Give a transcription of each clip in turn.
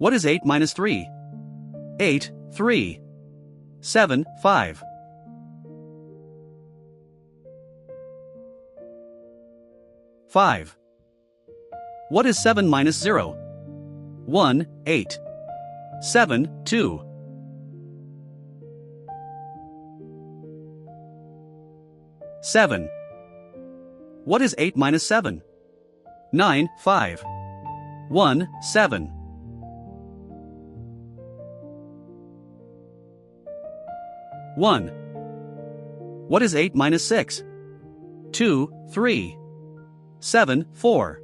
What is 8 minus 3? 8, 3. 7, 5. 5. What is 7 minus 0? 1, 8. 7, 2. 7. What is 8 minus 7? 9, 5. 1, 7. 1. What is 8 minus 6? 2, 3. 7, 4.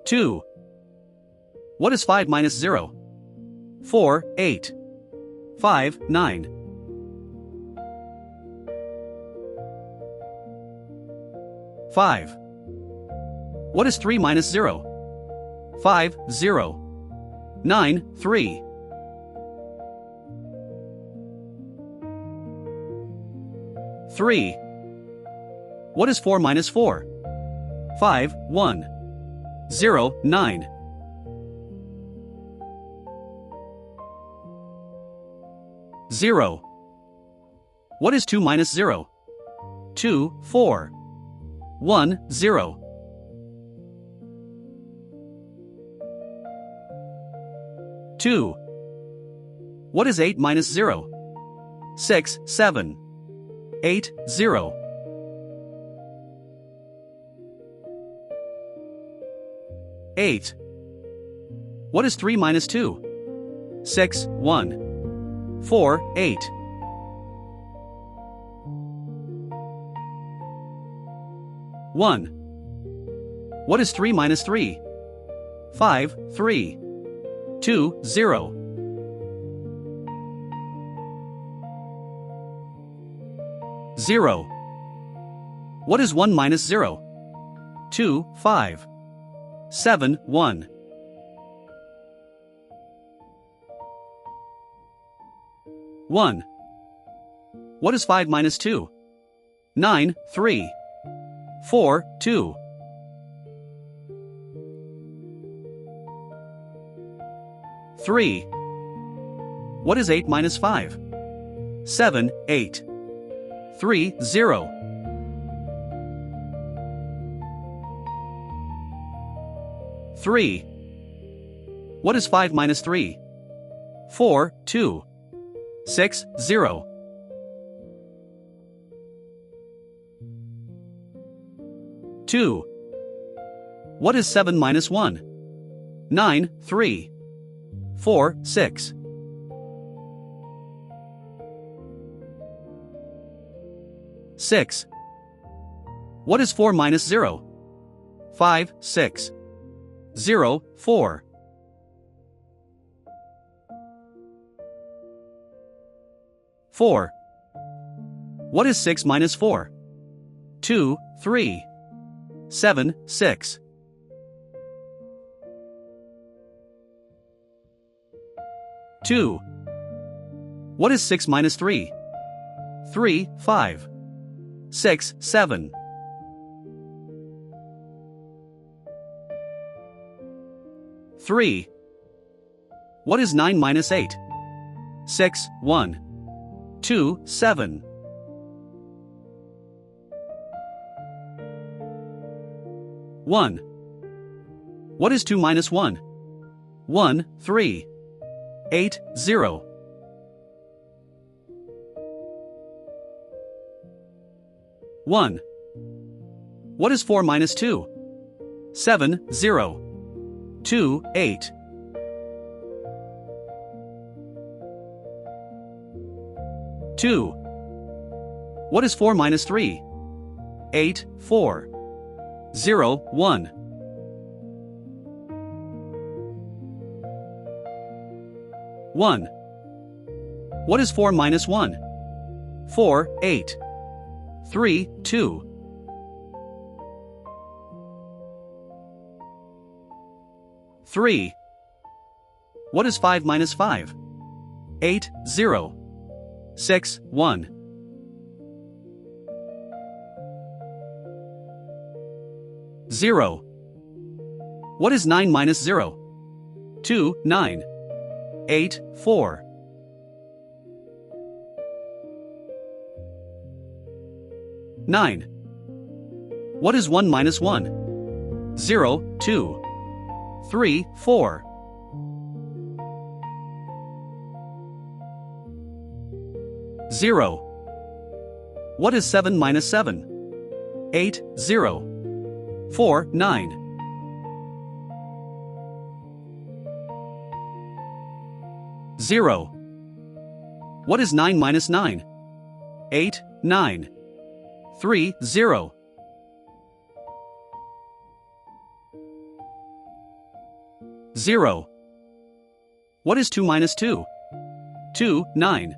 2. What is 5 minus 0? 4, 8. 5, 9. 5. What is 3 minus 0? 5, 0. 9, 3. 3. What is 4 minus 4? 5, 1. 0, 9. 0. What is 2 minus 0? 2, 4. 1, 0. 2. What is 8 minus 0? 6, 7. 8, 0. 8. What is 3 minus 2? 6, 1. 4, 8. 1. What is 3 minus 3? 5, 3. 2, 0. 0. What is 1 minus 0? 2, 5. 7, 1. 1. What is 5 minus 2? 9, 3. 4, 2. 3. What is 8 minus 5? 7, 8. 3, 0. 3. What is 5 minus 3? 4, 2. 6, 0. 2. What is 7 minus 1? 9, 3. 4, 6. 6. What is 4 minus 0? 5, 6. 0, 4. 4. What is 6 minus 4? 2, 3. 7, 6. 2. What is 6 minus 3? 3, 5. 6, 7. 3. What is 9 minus 8? 6, 1. 2, 7. 1. What is 2 minus 1? 1, 3. 8, 0. 1. What is 4 minus 2? 7, 0. 2, 8. 2. What is 4 minus 3? 8, 4. 0, 1. 1. What is 4 minus 1? 4, 8. 3, 2. 3. What is 5 minus 5? 8, 0. 6, 1. 0. What is 9 minus 0? 2, 9. 8, 4. 9. What is 1 minus 1? 0, 2. 3, 4. 0. What is 7 minus 7? 8, 0. 4, 9. 0. What is 9 minus 9? 8, 9. 3, 0. 0. What is 2 minus 2? 2, 9.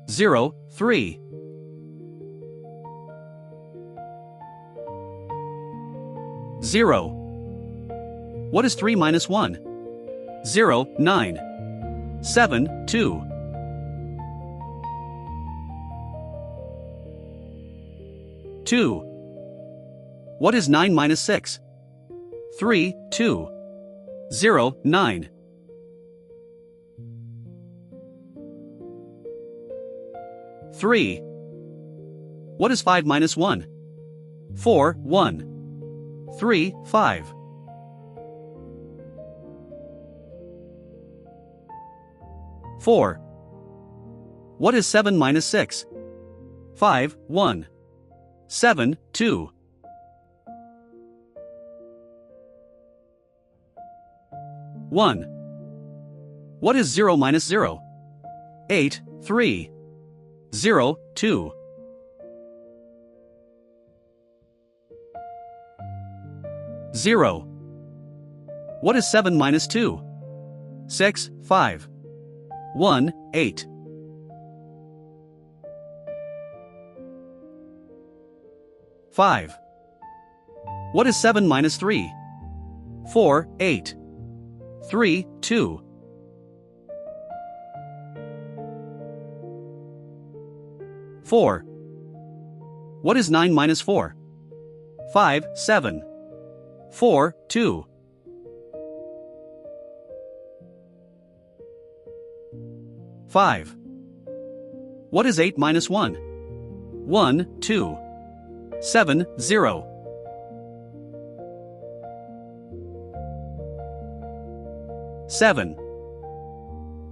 0, 3. 0. What is 3 minus 1? 0, 9. 7, 2. 2. What is 9 minus 6? 3, 2. 0, 9. 3. What is 5 minus 1? 4, 1. 3, 5. 4. What is 7 minus 6? 5, 1. 7, 2. 1. What is 0 minus 0? 8, 3. 0, 2. 0. What is 7 minus 2? 6, 5. 1, 8. 5. What is 7 minus 3? 4, 8. 3, 2. 4. What is 9 minus 4? 5, 7. 4, 2. 5. What is 8 minus 1? 1, 2. 7, 0. 7.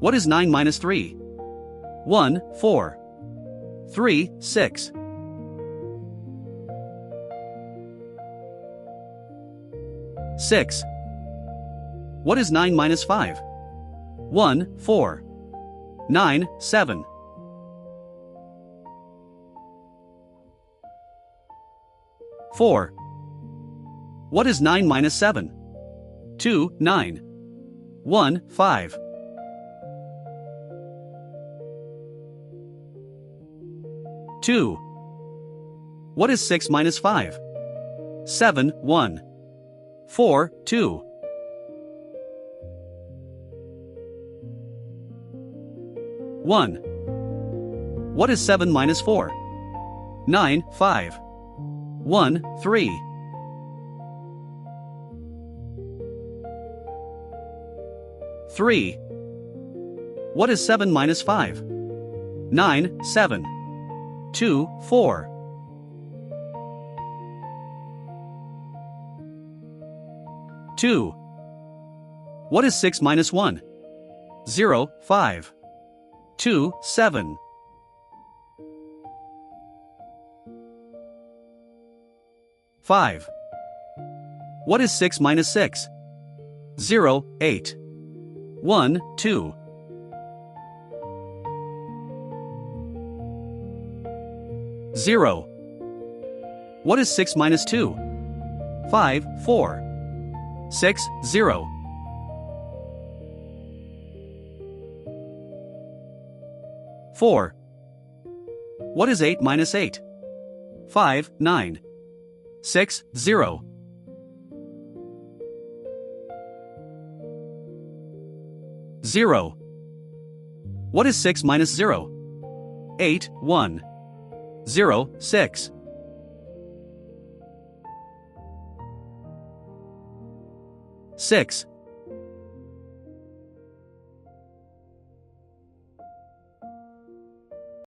What is 9 minus 3? 1, 4. 3, 6. 6. What is 9 minus 5? 1, 4. 9, 7. 4. What is 9 minus 7? 2, 9. 1, 5. 2. What is 6 minus 5? 7, 1. 4, 2. 1. What is 7 minus 4? 9, 5. 1, 3. 3. What is 7 minus 5? 9, 7. 2, 4. 2. What is 6 minus 1? 0, 5. 2, 7. 5. What is 6 minus 6? 0, 8. 1, 2. 0. What is 6 minus 2? 5, 4. 6, 0. 4. What is 8 minus 8? 5, 9. 6, 0. 0. What is 6 minus 0? 8, 1. 0, 6. 6.